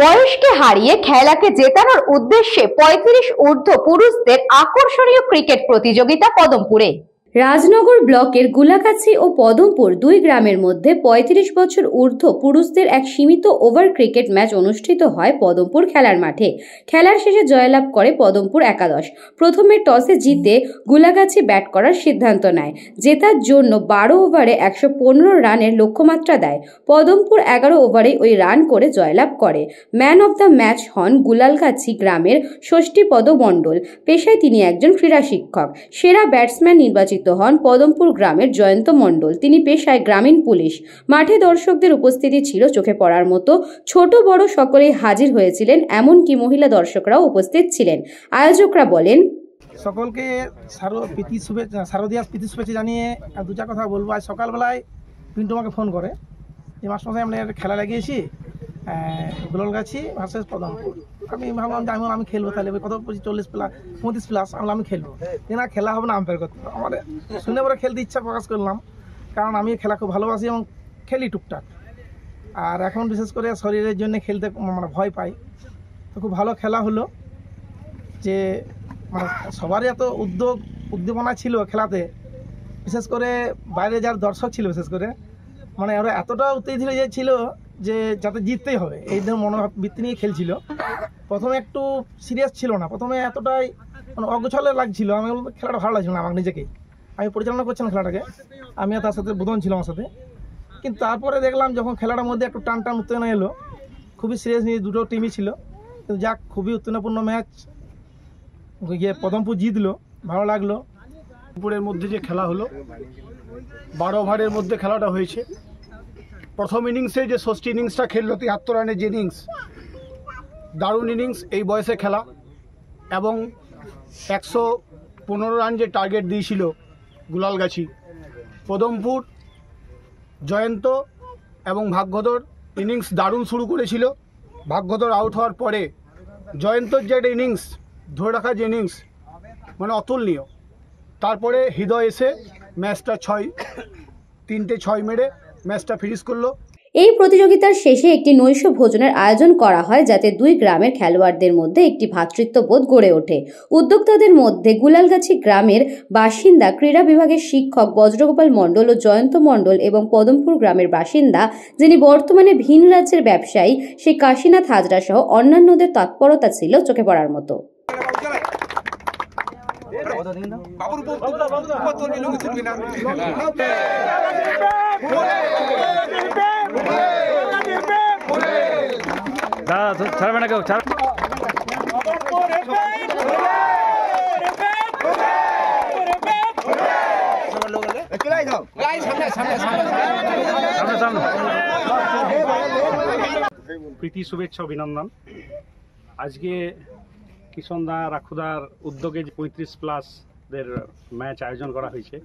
বয়সকে হারিয়ে খেলাকে জেতানোর উদ্দেশ্যে 35 ঊর্ধ্ব পুরুষদের আকর্ষণীয় ক্রিকেট প্রতিযোগিতা পদমপুরে। রাজনগর ব্লকের গুলাগাছি ও পদমপুর দুই গ্রামের মধ্যে 35 বছর ঊর্ধ্ব পুরুষদের এক সীমিত ওভার ক্রিকেট ম্যাচ অনুষ্ঠিত হয় পদমপুর খেলার মাঠে। খেলার শেষে জয়লাভ করে পদমপুর একাদশ। প্রথমে টসে জিতে গুলাগাছি ব্যাট করার সিদ্ধান্ত নেয়। জেতার জন্য 12 ওভারে 115 রানের লক্ষ্যমাত্রা দেয়। পদমপুর 11 ওভারে ওই রান করে জয়লাভ করে। ম্যান অব দ্য ম্যাচ হন গুলালগাছি গ্রামের ষষ্ঠীপদ মণ্ডল। পেশায় তিনি একজন ক্রীড়া শিক্ষক। সেরা ব্যাটসম্যান নির্বাচিত হন পদমপুর গ্রামের জয়ন্ত মণ্ডল। তিনি পেশায় গ্রামীণ পুলিশ। মাঠে দর্শকদের উপস্থিতি ছিল চোখে পড়ার মতো। ছোট বড় সকলেই হাজির হয়েছিলেন, এমনকি মহিলা দর্শকরাও উপস্থিত ছিলেন। আয়োজকরা বলেন, সকলকে শারদীয়া প্রীতি শুভেচ্ছা জানিয়ে দু চার কথা বলবো। আজ সকালবেলায় পিন্টু আমাকে ফোন করে যে মাস্টারমশাই আমরা খেলা লাগিয়েছি গুলালগাছি ভার্সেস পদমপুর। আমি ভাবলাম যে আমি খেলবো, তাহলে কত 35 প্লাস আমি খেলবো না, খেলা হবে না আম্পায়ার করতে। আমাদের শুনে পরে খেলতে ইচ্ছা প্রকাশ করলাম, কারণ আমি খেলা খুব ভালোবাসি এবং খেলি টুকটাক। আর এখন বিশেষ করে শরীরের জন্য খেলতে মানে ভয় পাই। তো খুব ভালো খেলা হলো, যে মানে সবারই এত উদ্দীপনা ছিল খেলাতে। বিশেষ করে বাইরে যার দর্শক ছিল, বিশেষ করে মানে ওরা এতটা উত্তেজিত হয়ে ছিল যে যাতে জিততেই হবে এই ধরনের মনোবৃত্তি নিয়ে খেলছিল। প্রথমে একটু সিরিয়াস ছিল না, প্রথমে এতটাই মানে অগোছালো লাগছিল। আমি খেলাটা ভালো লাগছিল না আমার নিজেকেই। আমি পরিচালনা করছিলাম খেলাটাকে, আমিও তার সাথে বোধন ছিল আমার সাথে। কিন্তু তারপরে দেখলাম যখন খেলাটার মধ্যে একটু টান উত্তেজনা এলো, খুবই সিরিয়াস নিয়ে দুটো টিমই ছিল। কিন্তু যাক, খুবই উত্তেজনাপূর্ণ ম্যাচ, পদমপুর জিতলো, ভালো লাগলো। পদমপুরের মধ্যে যে খেলা হলো, 12 ওভারের মধ্যে খেলাটা হয়েছে। প্রথম ইনিংসে যে ষষ্ঠী ইনিংসটা খেললো 73 রানের যে ইনিংস, দারুণ ইনিংস এই বয়সে খেলা। এবং 115 রান যে টার্গেট দিয়েছিল গুলালগাছি, পদমপুর জয়ন্ত এবং ভাগ্যধর ইনিংস দারুণ শুরু করেছিল। ভাগ্যধর আউট হওয়ার পরে জয়ন্তর যে একটা ইনিংস ধরে রাখা, যে ইনিংস মানে অতুলনীয়। তারপরে হৃদয় এসে ম্যাচটা 3টে 6 মেরে ম্যাচটা ফিনিশ করলো। এই প্রতিযোগিতার শেষে একটি নৈশ ভোজনের আয়োজন করা হয়, যাতে দুই গ্রামের খেলোয়াড়দের মধ্যে একটি ভ্রাতৃত্ববোধ গড়ে ওঠে। উদ্যোক্তাদের মধ্যে গুলালগাছি গ্রামের বাসিন্দা ক্রীড়া বিভাগের শিক্ষক বজ্রগোপাল মণ্ডল ও জয়ন্ত মণ্ডল এবং পদমপুর গ্রামের বাসিন্দা, যিনি বর্তমানে ভিন রাজ্যের ব্যবসায়ী, সেই কাশীনাথ হাজরা সহ অন্যান্যদের তৎপরতা ছিল চোখে পড়ার মতো। ছাড়বে না কেউ, প্রীতি শুভেচ্ছা অভিনন্দন। আজকে কিষণদা রাখুদার উদ্যোগে 35 প্লাসদের ম্যাচ আয়োজন করা হয়েছে,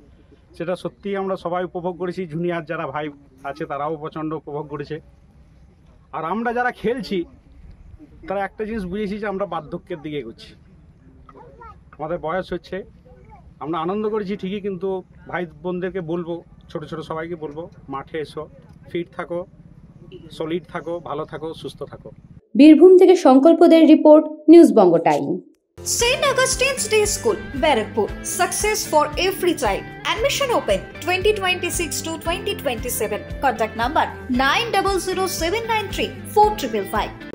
সেটা সত্যিই আমরা সবাই উপভোগ করেছি। জুনিয়র যারা ভাই আছে তারাও প্রচণ্ড উপভোগ করেছে। আর আমরা যারা খেলছি তারা একটা জিনিস বুঝেছি যে আমরা বার্ধক্যের দিকে এগোচ্ছি। আমাদের বয়স হচ্ছে, আমরা আনন্দ করেছি ঠিকই, কিন্তু ভাই বোনদেরকে বলবো, ছোট ছোট সবাইকে বলবো, মাঠে এসো, ফিট থাকো, সলিড থাকো, ভালো থাকো, সুস্থ থাকো। বীরভূম থেকে সংকল্পদের report, news Banga time. St. Augustine's Day School, Barakpur. Success for every child. Admission open 2026 to 2027. Contact number 900793 4555.